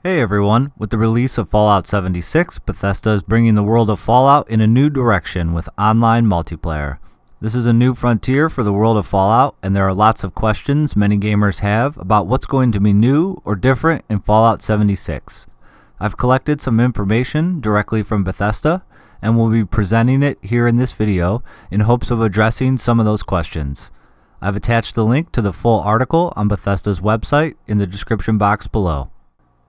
Hey everyone, with the release of Fallout 76, Bethesda is bringing the world of Fallout in a new direction with online multiplayer. This is a new frontier for the world of Fallout, and there are lots of questions many gamers have about what's going to be new or different in Fallout 76. I've collected some information directly from Bethesda, and will be presenting it here in this video in hopes of addressing some of those questions. I've attached the link to the full article on Bethesda's website in the description box below.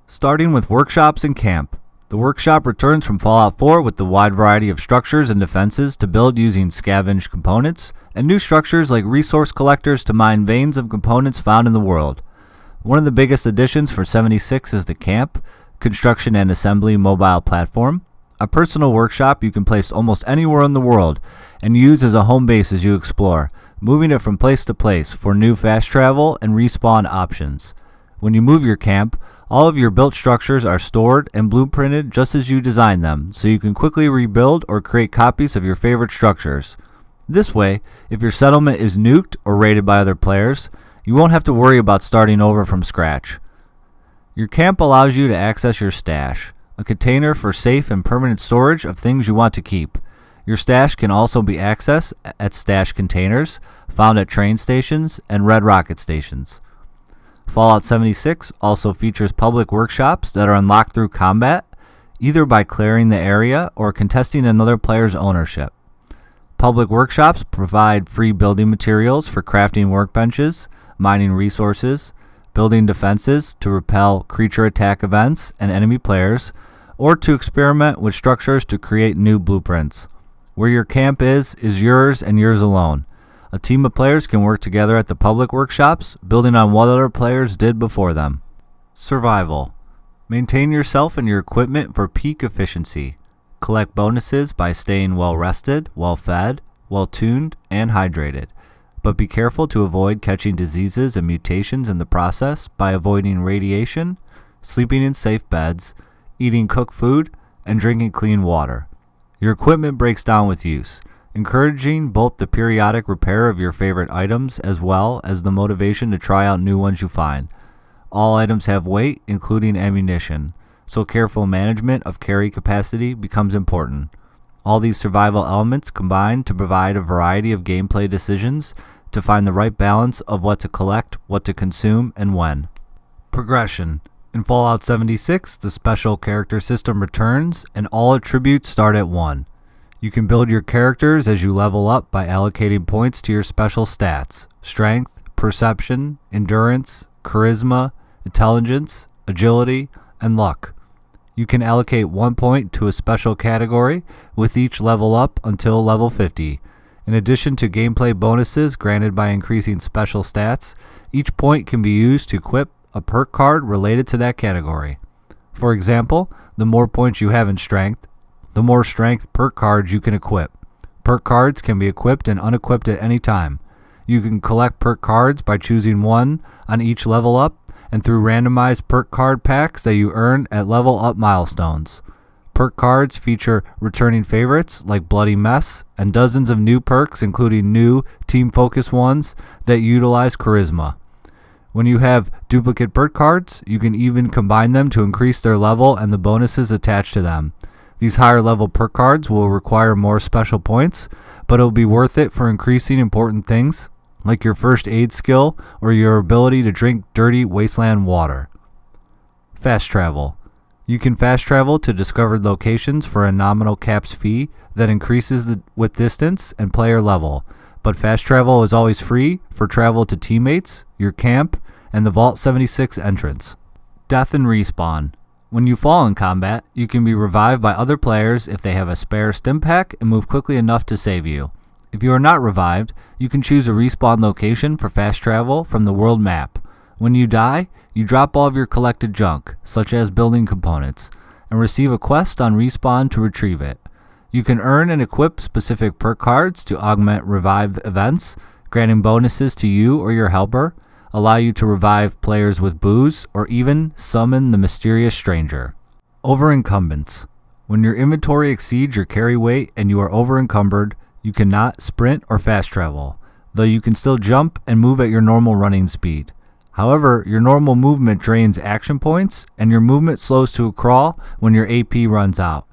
Starting with workshops and camp. The workshop returns from Fallout 4 with the wide variety of structures and defenses to build using scavenged components, and new structures like resource collectors to mine veins of components found in the world. One of the biggest additions for 76 is the camp, construction and assembly mobile platform, a personal workshop you can place almost anywhere in the world and use as a home base as you explore, moving it from place to place for new fast travel and respawn options. When you move your camp, all of your built structures are stored and blueprinted just as you designed them, so you can quickly rebuild or create copies of your favorite structures. This way, if your settlement is nuked or raided by other players, you won't have to worry about starting over from scratch. Your camp allows you to access your stash, a container for safe and permanent storage of things you want to keep. Your stash can also be accessed at stash containers found at train stations and Red Rocket stations. Fallout 76 also features public workshops that are unlocked through combat, either by clearing the area or contesting another player's ownership. Public workshops provide free building materials for crafting workbenches, mining resources, building defenses to repel creature attack events and enemy players, or to experiment with structures to create new blueprints. Where your camp is yours and yours alone. A team of players can work together at the public workshops, building on what other players did before them. Survival. Maintain yourself and your equipment for peak efficiency. Collect bonuses by staying well rested, well fed, well tuned, and hydrated. But be careful to avoid catching diseases and mutations in the process by avoiding radiation, sleeping in safe beds, eating cooked food, and drinking clean water. Your equipment breaks down with use, encouraging both the periodic repair of your favorite items as well as the motivation to try out new ones you find. All items have weight, including ammunition, so careful management of carry capacity becomes important. All these survival elements combine to provide a variety of gameplay decisions to find the right balance of what to collect, what to consume, and when. Progression. In Fallout 76, the special character system returns, and all attributes start at 1. You can build your characters as you level up by allocating points to your special stats: strength, perception, endurance, charisma, intelligence, agility, and luck. You can allocate 1 point to a special category with each level up until level 50. In addition to gameplay bonuses granted by increasing special stats, each point can be used to equip a perk card related to that category. For example, the more points you have in strength, the more strength perk cards you can equip. Perk cards can be equipped and unequipped at any time. You can collect perk cards by choosing one on each level up and through randomized perk card packs that you earn at level up milestones. Perk cards feature returning favorites like Bloody Mess and dozens of new perks, including new team-focused ones that utilize charisma. When you have duplicate perk cards, you can even combine them to increase their level and the bonuses attached to them. These higher level perk cards will require more special points, but it'll be worth it for increasing important things like your first aid skill or your ability to drink dirty wasteland water. Fast travel. You can fast travel to discovered locations for a nominal caps fee that increases with distance and player level, but fast travel is always free for travel to teammates, your camp, and the Vault 76 entrance. Death and respawn. When you fall in combat, you can be revived by other players if they have a spare stim pack and move quickly enough to save you. If you are not revived, you can choose a respawn location for fast travel from the world map. When you die, you drop all of your collected junk, such as building components, and receive a quest on respawn to retrieve it. You can earn and equip specific perk cards to augment revive events, granting bonuses to you or your helper, allow you to revive players with booze, or even summon the mysterious stranger. Over-encumbrance. When your inventory exceeds your carry weight and you are over-encumbered, you cannot sprint or fast travel, though you can still jump and move at your normal running speed. However, your normal movement drains action points, and your movement slows to a crawl when your AP runs out.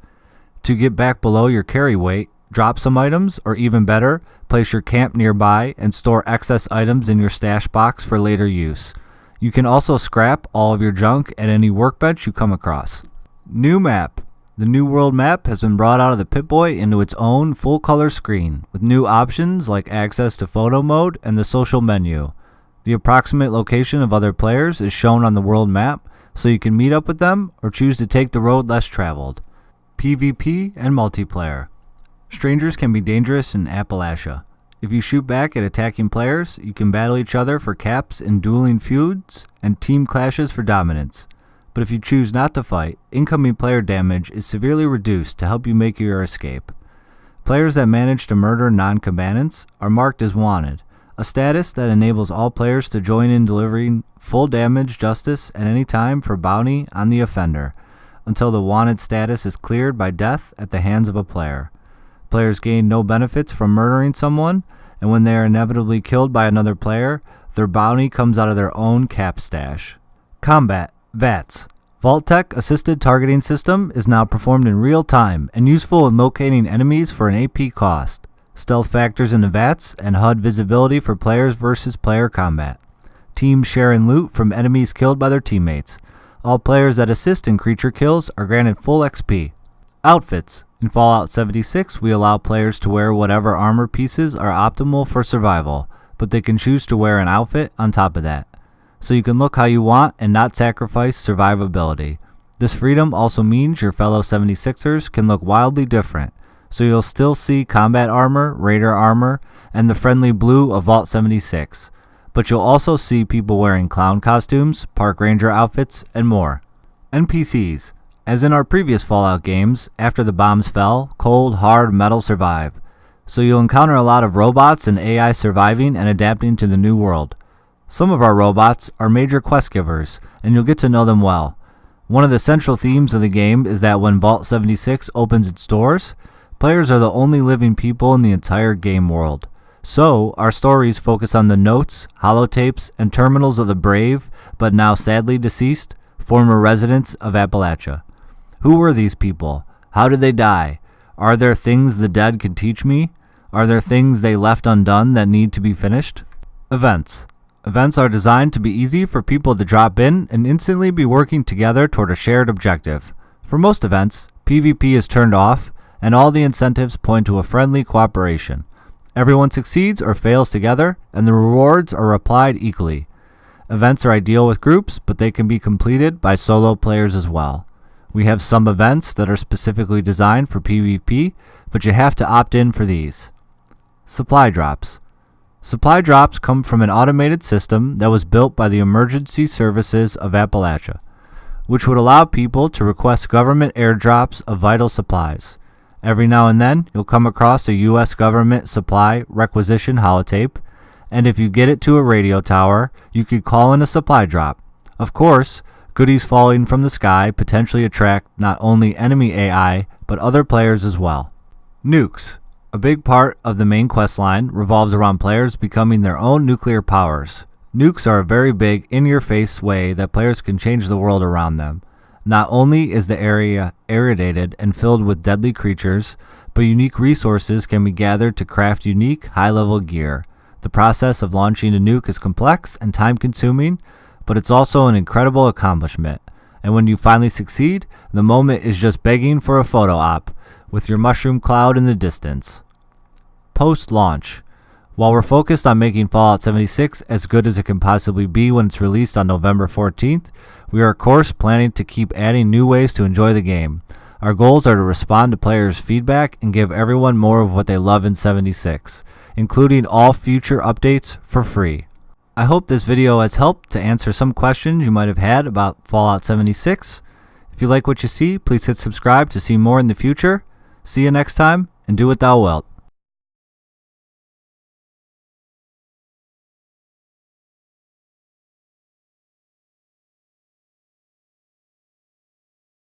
To get back below your carry weight, drop some items, or even better, place your camp nearby and store excess items in your stash box for later use. You can also scrap all of your junk at any workbench you come across. New map. The New World map has been brought out of the Pip-Boy into its own full-color screen, with new options like access to photo mode and the social menu. The approximate location of other players is shown on the world map, so you can meet up with them or choose to take the road less traveled. PvP and multiplayer. Strangers can be dangerous in Appalachia. If you shoot back at attacking players, you can battle each other for caps in dueling feuds and team clashes for dominance. But if you choose not to fight, incoming player damage is severely reduced to help you make your escape. Players that manage to murder non-combatants are marked as wanted, a status that enables all players to join in delivering full damage justice at any time for bounty on the offender, until the wanted status is cleared by death at the hands of a player. Players gain no benefits from murdering someone, and when they are inevitably killed by another player, their bounty comes out of their own cap stash. Combat. VATS. Vault-Tec Assisted Targeting System is now performed in real time and useful in locating enemies for an AP cost. Stealth factors into VATS and HUD visibility for players versus player combat. Teams sharing loot from enemies killed by their teammates. All players that assist in creature kills are granted full XP. Outfits. In Fallout 76, we allow players to wear whatever armor pieces are optimal for survival, but they can choose to wear an outfit on top of that. So you can look how you want and not sacrifice survivability. This freedom also means your fellow 76ers can look wildly different, so you'll still see combat armor, raider armor, and the friendly blue of Vault 76. But you'll also see people wearing clown costumes, park ranger outfits, and more. NPCs. As in our previous Fallout games, after the bombs fell, cold, hard metal survive. So you'll encounter a lot of robots and AI surviving and adapting to the new world. Some of our robots are major quest givers, and you'll get to know them well. One of the central themes of the game is that when Vault 76 opens its doors, players are the only living people in the entire game world. So, our stories focus on the notes, holotapes, and terminals of the brave, but now sadly deceased, former residents of Appalachia. Who were these people? How did they die? Are there things the dead could teach me? Are there things they left undone that need to be finished? Events. Events are designed to be easy for people to drop in and instantly be working together toward a shared objective. For most events, PvP is turned off, and all the incentives point to a friendly cooperation. Everyone succeeds or fails together, and the rewards are applied equally. Events are ideal with groups, but they can be completed by solo players as well. We have some events that are specifically designed for PvP, but you have to opt in for these. Supply drops. Supply drops come from an automated system that was built by the Emergency Services of Appalachia, which would allow people to request government airdrops of vital supplies. Every now and then, you'll come across a U.S. government supply requisition holotape, and if you get it to a radio tower, you could call in a supply drop. Of course, goodies falling from the sky potentially attract not only enemy AI, but other players as well. Nukes. A big part of the main questline revolves around players becoming their own nuclear powers. Nukes are a very big, in-your-face way that players can change the world around them. Not only is the area irradiated and filled with deadly creatures, but unique resources can be gathered to craft unique, high-level gear. The process of launching a nuke is complex and time-consuming, but it's also an incredible accomplishment. And when you finally succeed, the moment is just begging for a photo op, with your mushroom cloud in the distance. Post-launch. While we're focused on making Fallout 76 as good as it can possibly be when it's released on November 14th, we are of course planning to keep adding new ways to enjoy the game. Our goals are to respond to players' feedback and give everyone more of what they love in 76, including all future updates for free. I hope this video has helped to answer some questions you might have had about Fallout 76. If you like what you see, please hit subscribe to see more in the future. See you next time, and do what thou wilt.